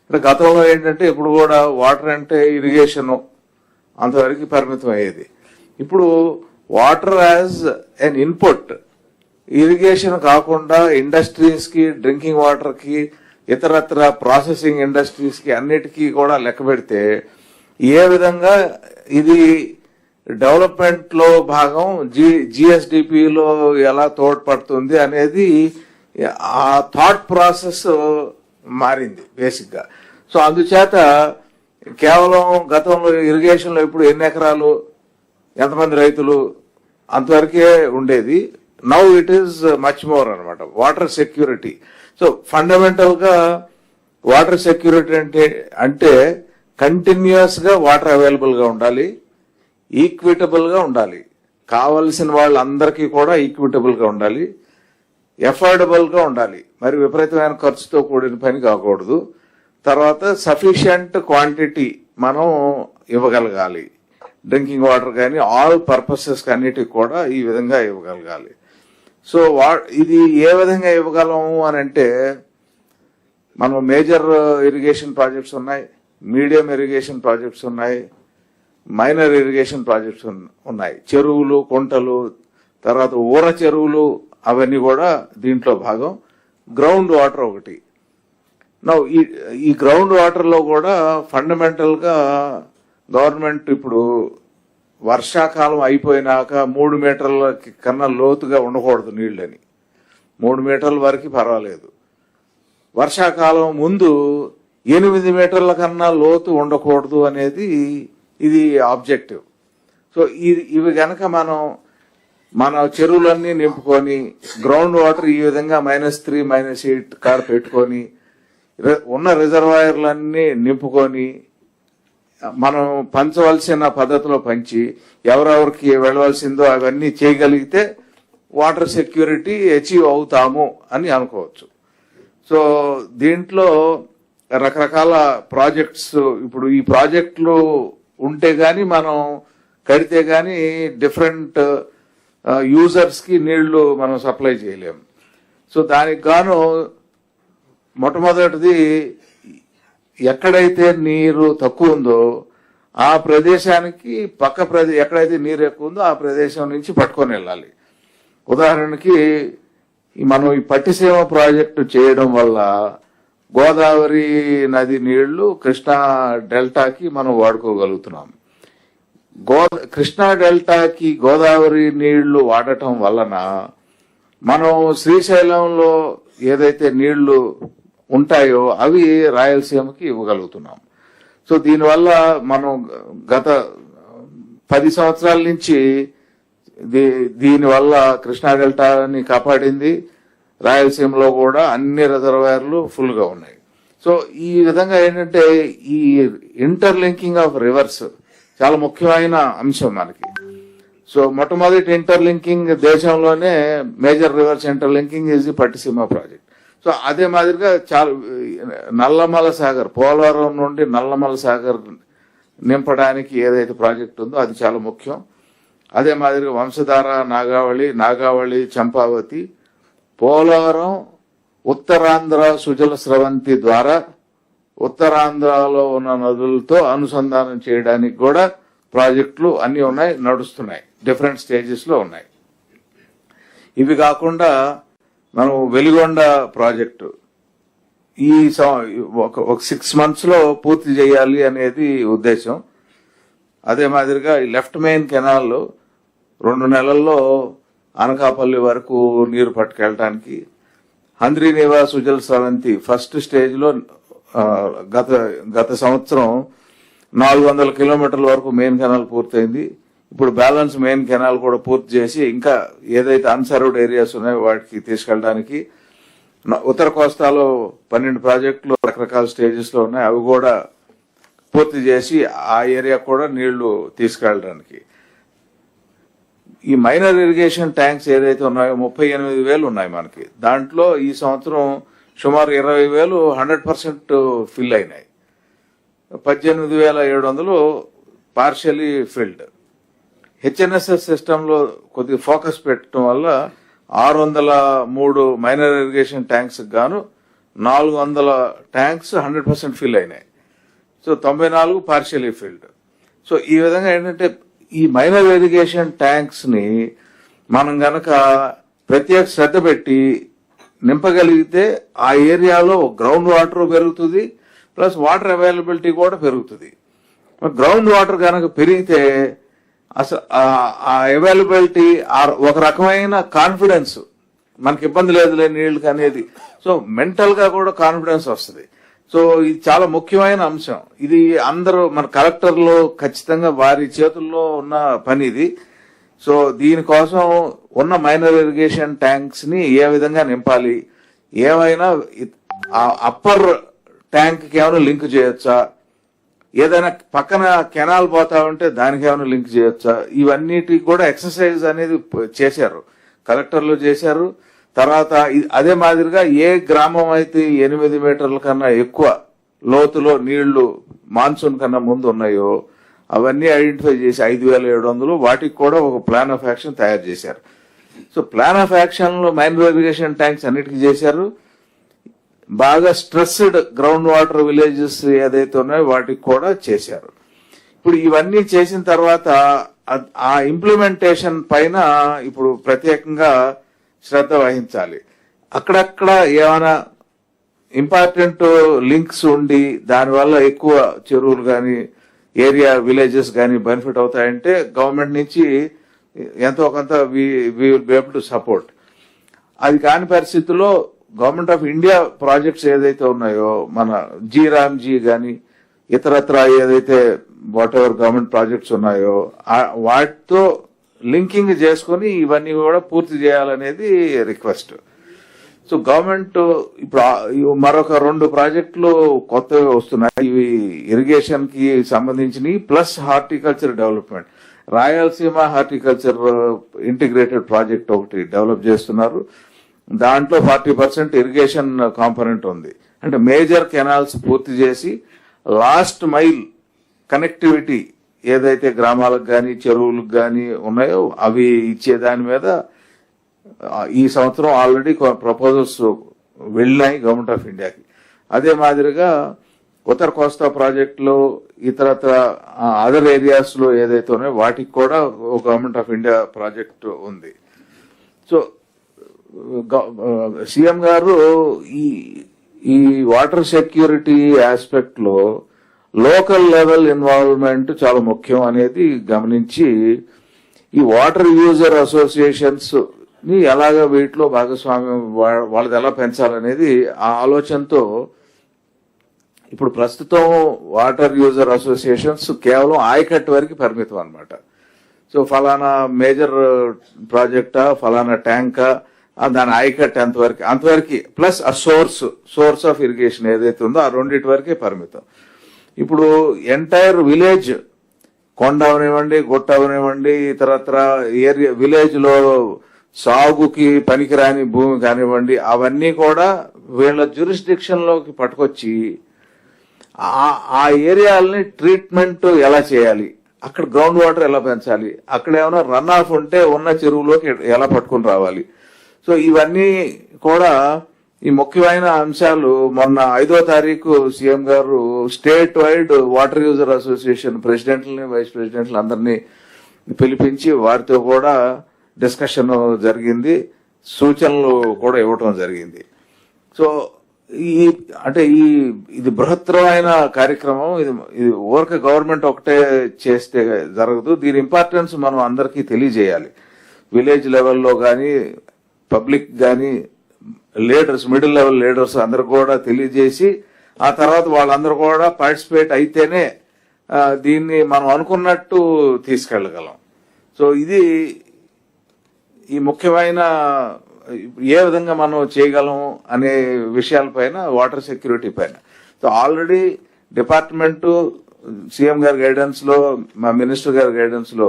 అంటే గతంలో ఏంటంటే ఇప్పుడు కూడా వాటర్ అంటే ఇరిగేషన్ అంతవరకు పరిమితం అయ్యేది. ఇప్పుడు వాటర్ యాజ్ ఎన్ ఇన్పుట్, ఇరిగేషన్ కాకుండా ఇండస్ట్రీస్ కి, డ్రింకింగ్ వాటర్ కి, ఇతరత్ర ప్రాసెసింగ్ ఇండస్ట్రీస్ కి అన్నిటికీ కూడా లెక్క పెడితే ఏ విధంగా ఇది డెవలప్మెంట్ లో భాగం, జిఎస్డిపిలో ఎలా తోడ్పడుతుంది అనేది ఆ థాట్ ప్రాసెస్ మారింది బేసిక్ గా. సో అందుచేత కేవలం గతంలో ఇరిగేషన్ లో ఇప్పుడు ఎన్ని ఎకరాలు, ఎంతమంది రైతులు అంతవరకే ఉండేది. Now it is much more అనమాట. Water security. సో ఫండమెంటల్ గా వాటర్ సెక్యూరిటీ అంటే కంటిన్యూస్ గా వాటర్ అవైలబుల్ గా ఉండాలి, ఈక్విటబుల్ గా ఉండాలి, కావలసిన వాళ్ళందరికీ కూడా ఈక్విటబుల్ గా ఉండాలి, ఎఫోర్డబుల్ గా ఉండాలి, మరి విపరీతమైన ఖర్చుతో కూడిన పని కాకూడదు. తర్వాత సఫిషియంట్ క్వాంటిటీ మనం ఇవ్వగలగాలి. డ్రింకింగ్ వాటర్ కానీ ఆల్ పర్పసెస్ అన్నిటికి కూడా ఈ విధంగా ఇవ్వగలగాలి. సో ఇది ఏ విధంగా ఇవ్వగలము అని అంటే, మనం మేజర్ ఇరిగేషన్ ప్రాజెక్ట్స్ ఉన్నాయి, మీడియం ఇరిగేషన్ ప్రాజెక్ట్స్ ఉన్నాయి, మైనర్ ఇరిగేషన్ ప్రాజెక్ట్స్ ఉన్నాయి, చెరువులు, కుంటలు, తర్వాత ఊర చెరువులు, అవన్నీ కూడా దీంట్లో భాగం. గ్రౌండ్ వాటర్ ఒకటి. ఈ గ్రౌండ్ వాటర్ లో కూడా ఫండమెంటల్ గా గవర్నమెంట్ ఇప్పుడు వర్షాకాలం అయిపోయినాక 3 మీటర్ల కన్నా లోతుగా ఉండకూడదు నీళ్ళని. 3 మీటర్ల వరకు పర్వాలేదు. వర్షాకాలం ముందు 8 మీటర్ల కన్నా లోతు ఉండకూడదు అనేది ఇది ఆబ్జెక్టివ్. సో ఇవి గనక మన చెరువులన్నీ నింపుకొని గ్రౌండ్ వాటర్ ఈ విధంగా -3, -8 కాడ పెట్టుకొని ఉన్న రిజర్వాయర్లన్నీ నింపుకొని మనం పంచవలసిన పద్ధతిలో పంచి ఎవరెవరికి వెళ్ళవలసిందో అవన్నీ చేయగలిగితే వాటర్ సెక్యూరిటీ అచీవ్ అవుతాము అని అనుకోవచ్చు. సో దీంట్లో రకరకాల ప్రాజెక్ట్స్, ఇప్పుడు ఈ ప్రాజెక్టులు ఉంటే గాని మనం కడితే గాని డిఫరెంట్ యూజర్స్ కి నీళ్లు మనం సప్లై చేయలేము. సో దానికి గాను మొట్టమొదటిది ఎక్కడైతే నీరు తక్కువ ఉందో ఆ ప్రదేశానికి ఎక్కడైతే నీరు ఎక్కువ ఉందో ఆ ప్రదేశం నుంచి పట్టుకొని వెళ్ళాలి. ఉదాహరణకి మనం ఈ పట్టిసీమ ప్రాజెక్టు చేయడం వల్ల గోదావరి నది నీళ్లు కృష్ణా డెల్టాకి మనం వాడుకోగలుగుతున్నాం. కృష్ణా డెల్టాకి గోదావరి నీళ్లు వాడటం వలన మనం శ్రీశైలంలో ఏదైతే నీళ్లు ఉంటాయో అవి రాయలసీమకి ఇవ్వగలుగుతున్నాం. సో దీనివల్ల మనం గత 10 సంవత్సరాల నుంచి దీనివల్ల కృష్ణా డెల్టాని కాపాడింది. రాయలసీమలో కూడా అన్ని రిజర్వాయర్లు ఫుల్ గా ఉన్నాయి. సో ఈ విధంగా ఏంటంటే ఈ ఇంటర్లింకింగ్ ఆఫ్ రివర్స్ చాలా ముఖ్యమైన అంశం మనకి. సో మొట్టమొదటి ఇంటర్లింకింగ్ దేశంలోనే major reverse interlinking is the Pattiseema project. So అదే మాదిరిగా చాలా నల్లమల సాగర్, పోలవరం నుండి నల్లమల సాగర్ నింపడానికి ఏదైతే ప్రాజెక్ట్ ఉందో అది చాలా ముఖ్యం. అదే మాదిరిగా వంశధార, నాగావళి, చంపావతి, పోలవరం, ఉత్తరాంధ్ర సుజల స్రవంతి ద్వారా ఉత్తరాంధ్రలో ఉన్న నదులతో అనుసంధానం చేయడానికి కూడా ప్రాజెక్టులు అన్ని ఉన్నాయి, నడుస్తున్నాయి, డిఫరెంట్ స్టేజెస్ లో ఉన్నాయి. ఇవి కాకుండా మనం వెలిగొండ ప్రాజెక్టు ఒక 6 months లో పూర్తి చేయాలి అనేది ఉద్దేశం. అదే మాదిరిగా ఈ లెఫ్ట్ మెయిన్ కెనాల్ 2 నెలల్లో అనకాపల్లి వరకు నీరు పట్టుకెళ్ళడానికి, హంద్రీనేవా సుజల స్రవంతి ఫస్ట్ స్టేజ్ లో గత సంవత్సరం 400 కిలోమీటర్ల వరకు మెయిన్ కెనాల్ పూర్తయింది. ఇప్పుడు బ్యాలెన్స్ మెయిన్ కెనాల్ కూడా పూర్తి చేసి ఇంకా ఏదైతే అన్సర్వ్డ్ ఏరియాస్ ఉన్నాయో వాటికి తీసుకెళ్ళడానికి, ఉత్తర కోస్తాలో 12 ప్రాజెక్టులు రకరకాల స్టేజెస్ లో ఉన్నాయి, అవి కూడా పూర్తి చేసి ఆ ఏరియా కూడా నీళ్లు తీసుకెళ్ళడానికి. ఈ మైనర్ ఇరిగేషన్ ట్యాంక్స్ ఏదైతే ఉన్నాయో 38,000 ఉన్నాయి మనకి. దాంట్లో ఈ సంవత్సరం సుమారు 20,000 100% ఫిల్ అయినాయి. 18,700 పార్షియలీ ఫిల్డ్. హెచ్ఎన్ఎస్ఎస్ సిస్టమ్ లో కొద్దిగా ఫోకస్ పెట్టడం వల్ల 603 మైనర్ ఇరిగేషన్ ట్యాంక్స్ గాను 400 ట్యాంక్స్ 100% ఫిల్ అయినాయి. So 94 partially filled. సో ఈ విధంగా ఏంటంటే ఈ మైనర్ ఇరిగేషన్ ట్యాంక్స్ ని మనం గనక ప్రత్యేక శ్రద్ధ పెట్టి నింపగలిగితే ఆ ఏరియాలో గ్రౌండ్ వాటర్ పెరుగుతుంది, ప్లస్ వాటర్ అవైలబిలిటీ కూడా పెరుగుతుంది. గ్రౌండ్ వాటర్ కనుక పెరిగితే అసలు ఆ అవైలబిలిటీ ఒక రకమైన కాన్ఫిడెన్స్, మనకి ఇబ్బంది లేదులే నీళ్ళకి అనేది, సో మెంటల్ గా కూడా కాన్ఫిడెన్స్ వస్తుంది. సో ఇది చాలా ముఖ్యమైన అంశం. ఇది అందరూ మన కలెక్టర్లు ఖచ్చితంగా వారి చేతుల్లో ఉన్న పని ఇది. సో దీనికోసం ఉన్న మైనర్ ఇరిగేషన్ ట్యాంక్స్ ని ఏ విధంగా నింపాలి, ఏమైనా అప్పర్ ట్యాంక్ కి ఏమైనా లింక్ చేయొచ్చా, ఏదైనా పక్కన కెనాల్ పోతా ఉంటే దానికి ఏమైనా లింక్ చేయొచ్చా, ఇవన్నిటి కూడా ఎక్సర్సైజ్ అనేది చేశారు, కలెక్టర్లు చేశారు. తర్వాత అదే మాదిరిగా ఏ గ్రామం అయితే 8 మీటర్ల కన్నా ఎక్కువ లోతులో నీళ్లు మాన్సూన్ కన్నా ముందు ఉన్నాయో అవన్నీ ఐడెంటిఫై చేసి 5700 వాటికి కూడా ఒక ప్లాన్ ఆఫ్ యాక్షన్ తయారు చేశారు. సో ప్లాన్ ఆఫ్ యాక్షన్ లో మైనర్ ఇరిగేషన్ ట్యాంక్స్ అన్నిటికీ చేశారు. బాగా స్ట్రెస్డ్ గ్రౌండ్ వాటర్ విలేజెస్ ఏదైతే ఉన్నాయో వాటికి కూడా చేశారు. ఇప్పుడు ఇవన్నీ చేసిన తర్వాత ఆ ఇంప్లిమెంటేషన్ పైన ఇప్పుడు ప్రత్యేకంగా శ్రద్ధ వహించాలి. అక్కడక్కడ ఏమైనా ఇంపార్టెంట్ లింక్స్ ఉండి దానివల్ల ఎక్కువ చెరువులు కానీ ఏరియా విలేజెస్ కానీ బెనిఫిట్ అవుతాయంటే గవర్నమెంట్ నుంచి ఎంతో కొంత we will be able to support. అది కాని పరిస్థితుల్లో గవర్నమెంట్ ఆఫ్ ఇండియా ప్రాజెక్ట్స్ ఏదైతే ఉన్నాయో, మన జీ గాని ఇతరత్ర ఏదైతే వాట్ ఎవర్ గవర్నమెంట్ ప్రాజెక్ట్స్ ఉన్నాయో వాటితో లింకింగ్ చేసుకుని ఇవన్నీ కూడా పూర్తి చేయాలనేది రిక్వెస్ట్. సో గవర్నమెంట్ ఇప్పుడు మరొక 2 ప్రాజెక్టులు కొత్తగా వస్తున్నాయి. ఇవి ఇరిగేషన్ కి సంబంధించినవి plus horticulture development. Rayalaseema horticulture integrated project ఒకటి డెవలప్ చేస్తున్నారు. దాంట్లో 40% ఇరిగేషన్ కాంపోనెంట్ ఉంది. అంటే మేజర్ కెనాల్స్ పూర్తి చేసి లాస్ట్ మైల్ కనెక్టివిటీ ఏదైతే గ్రామాలకు గాని చెరువులకు గాని ఉన్నాయో అవి ఇచ్చే దాని మీద ఈ సంవత్సరం ఆల్రెడీ ప్రపోజల్స్ వెళ్ళినాయి గవర్నమెంట్ ఆఫ్ ఇండియాకి. అదే మాదిరిగా ఉత్తర కోస్తా ప్రాజెక్టులో ఇతరత్ర అదర్ ఏరియాస్ లో ఏదైతే ఉన్నాయో వాటికి కూడా గవర్నమెంట్ ఆఫ్ ఇండియా ప్రాజెక్ట్ ఉంది. సో సీఎం గారు ఈ వాటర్ సెక్యూరిటీ ఆస్పెక్ట్ లో లోకల్ లెవెల్ ఇన్వాల్వ్మెంట్ చాలా ముఖ్యం అనేది గమనించి ఈ వాటర్ యూజర్ అసోసియేషన్స్ ని ఎలాగా వీటిలో భాగస్వామ్యం వాళ్ళది ఎలా పెంచాలనేది ఆ ఆలోచనతో ఇప్పుడు ప్రస్తుతం వాటర్ యూజర్ అసోసియేషన్స్ కేవలం ఆయకట్టు వరకు పరిమితం అన్నమాట. సో ఫలానా మేజర్ ప్రాజెక్టా ఫలానా ట్యాంకా దాని ఆయకట్ అంతవరకు ప్లస్ ఆ సోర్స్ ఆఫ్ ఇరిగేషన్ ఏదైతే ఉందో ఆ రెండింటి వరకే పరిమితం. ఇప్పుడు ఎంటైర్ విలేజ్ కొండ అవనివ్వండి గుట్ట అవనివ్వండి ఇతరత్ర ఏరియా విలేజ్ లో సాగుకి పనికిరాని భూమి కానివ్వండి అవన్నీ కూడా వీళ్ళ జ్యూరిస్డిక్షన్ లోకి పట్టుకొచ్చి ఆ ఏరియాలని ట్రీట్మెంట్ ఎలా చేయాలి, అక్కడ గ్రౌండ్ వాటర్ ఎలా పెంచాలి, అక్కడ ఏమైనా రన్ ఆఫ్ ఉంటే ఉన్న చెరువులోకి ఎలా పట్టుకుని రావాలి. సో ఇవన్నీ కూడా ఈ ముఖ్యమైన అంశాలు మొన్న 5వ తారీఖు సీఎం గారు state wide water user association ప్రెసిడెంట్లని వైస్ ప్రెసిడెంట్లు అందరినీ పిలిపించి వారితో కూడా డిస్కషన్ జరిగింది, సూచనలు కూడా ఇవ్వటం జరిగింది. సో ఇది బృహత్తరమైన కార్యక్రమం. ఇది ఊరక గవర్నమెంట్ ఒకటే చేస్తే జరగదు. దీని ఇంపార్టెన్స్ మనం అందరికీ తెలియజేయాలి. విలేజ్ లెవెల్లో గానీ పబ్లిక్ గానీ లీడర్స్ మిడిల్ లెవెల్ లీడర్స్ అందరు కూడా తెలియజేసి ఆ తర్వాత వాళ్ళందరూ కూడా పార్టిసిపేట్ అయితేనే దీన్ని మనం అనుకున్నట్టు తీసుకెళ్లగలం. సో ఇది ఈ ముఖ్యమైన ఏ విధంగా మనం చేయగలం అనే విషయాలపైన వాటర్ సెక్యూరిటీ పైన సో ఆల్రెడీ డిపార్ట్మెంట్ సీఎం గారి గైడెన్స్ లో మా మినిస్టర్ గారి గైడెన్స్ లో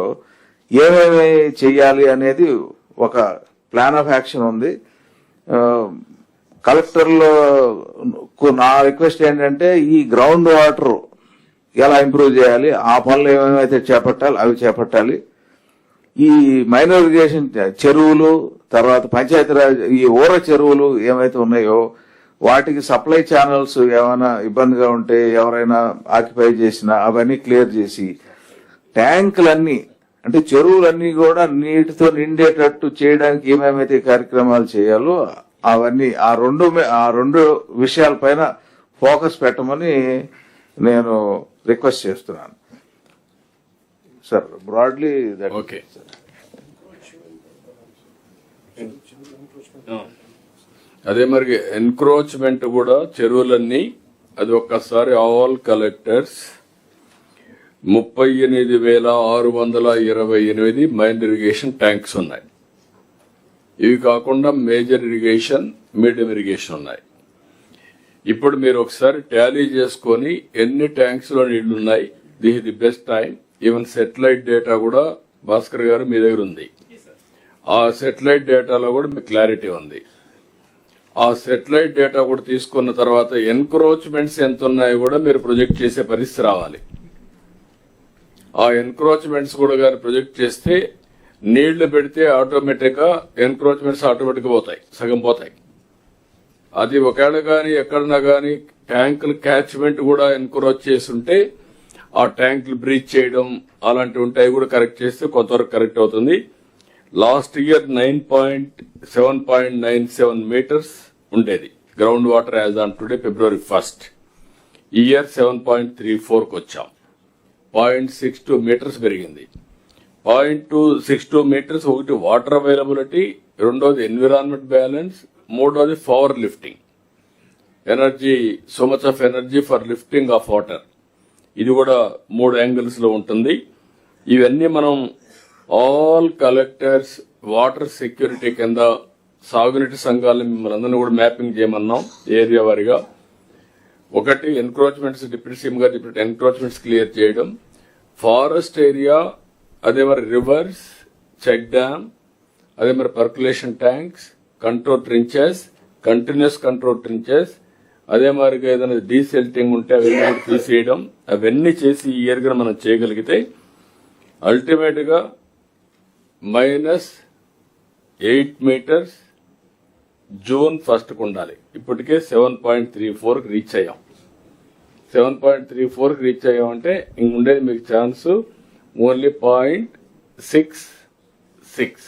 ఏమేమి చెయ్యాలి అనేది ఒక ప్లాన్ ఆఫ్ యాక్షన్ ఉంది. కలెక్టర్లో నా రిక్వెస్ట్ ఏంటంటే ఈ గ్రౌండ్ వాటర్ ఎలా ఇంప్రూవ్ చేయాలి, ఆ పనులు ఏమేమైతే చేపట్టాలి అవి చేపట్టాలి. ఈ మైనర్ ఇరిగేషన్ చెరువులు తర్వాత పంచాయతీరాజ్ ఈ ఊర చెరువులు ఏమైతే ఉన్నాయో వాటికి సప్లై ఛానల్స్ ఏమైనా ఇబ్బందిగా ఉంటే ఎవరైనా ఆక్యుపై చేసినా అవన్నీ క్లియర్ చేసి ట్యాంకులన్నీ అంటే చెరువులన్నీ కూడా నీటితో నిండేటట్టు చేయడానికి ఏమేమైతే కార్యక్రమాలు చేయాలో అవన్నీ ఆ రెండు విషయాలపైన ఫోకస్ పెట్టమని నేను రిక్వెస్ట్ చేస్తున్నాను సార్. Bradley okay. అదే మరి ఎన్క్రోచ్మెంట్ కూడా చెరువులన్నీ అది ఒక్కసారి all collectors 38,628 minor irrigation tanks ఉన్నాయి. ఇవి కాకుండా మేజర్ ఇరిగేషన్, మీడియం ఇరిగేషన్ ఉన్నాయి. ఇప్పుడు మీరు ఒకసారి టాలీ చేసుకొని ఎన్ని ట్యాంక్స్ లో నీళ్లు ఉన్నాయి, this the best time. Even satellite data కూడా భాస్కర్ గారు మీ దగ్గర ఉంది. ఆ సెటిలైట్ డేటాలో కూడా మీకు క్లారిటీ ఉంది. ఆ సెటిలైట్ డేటా కూడా తీసుకున్న తర్వాత ఎన్క్రోచ్మెంట్స్ ఎంత ఉన్నాయో కూడా మీరు ప్రొజెక్ట్ చేసే పరిస్థితి రావాలి. ఆ ఎన్క్రోచ్మెంట్స్ కూడా కానీ ప్రొజెక్ట్ చేస్తే నీళ్లు పెడితే ఆటోమేటిక్ గా ఎన్క్రోచ్మెంట్స్ ఆటోమేటిక్ గా పోతాయి, సగం పోతాయి. అది ఒకవేళ కానీ ఎక్కడన్నా కానీ ట్యాంకులు క్యాచ్మెంట్ కూడా ఎన్క్రోచ్ చేసి ఉంటే ఆ ట్యాంకులు బ్రీచ్ చేయడం అలాంటివి ఉంటాయి కూడా కరెక్ట్ చేస్తే కొంతవరకు కరెక్ట్ అవుతుంది. లాస్ట్ ఇయర్ 7.97 మీటర్స్ ఉండేది ground water as on today February 1st. ఈ ఇయర్ 7.34కు వచ్చాం. 0.62 మీటర్స్ పెరిగింది. 0.262 మీటర్స్ ఒకటి వాటర్ అవైలబిలిటీ, రెండోది ఎన్విరాన్మెంట్ బ్యాలెన్స్, మూడోది power lifting energy, so much of energy for lifting of water. ఇది కూడా 3 యాంగిల్స్ లో ఉంటుంది. ఇవన్నీ మనం ఆల్ కలెక్టర్స్ వాటర్ సెక్యూరిటీ కింద సాగునీటి సంఘాలను మిమ్మల్ని అందరినీ కూడా మ్యాపింగ్ చేయమన్నాం ఏరియా వారిగా. ఒకటి ఎన్క్రోచ్మెంట్స్, డిప్యూటీ సీఎం గారు చెప్పినట్టు ఎన్క్రోచ్మెంట్స్ క్లియర్ చేయడం, ఫారెస్ట్ ఏరియా, అదే మరి రివర్స్, చెక్ డ్యామ్, అదే మరి percolation tanks, control trenches, continuous control trenches, అదే మరిగా ఏదైనా డీసెల్టింగ్ ఉంటే అవన్నీ తీసేయడం, అవన్నీ చేసి ఈ ఇయర్ గా మనం చేయగలిగితే అల్టిమేట్ గా -8 మీటర్స్ June 1st కు ఉండాలి. ఇప్పటికే 7.34 రీచ్ అయ్యాం. 7.34 రీచ్ అయ్యామంటే ఇంక ఉండేది మీకు ఛాన్స్ ఓన్లీ 0.66.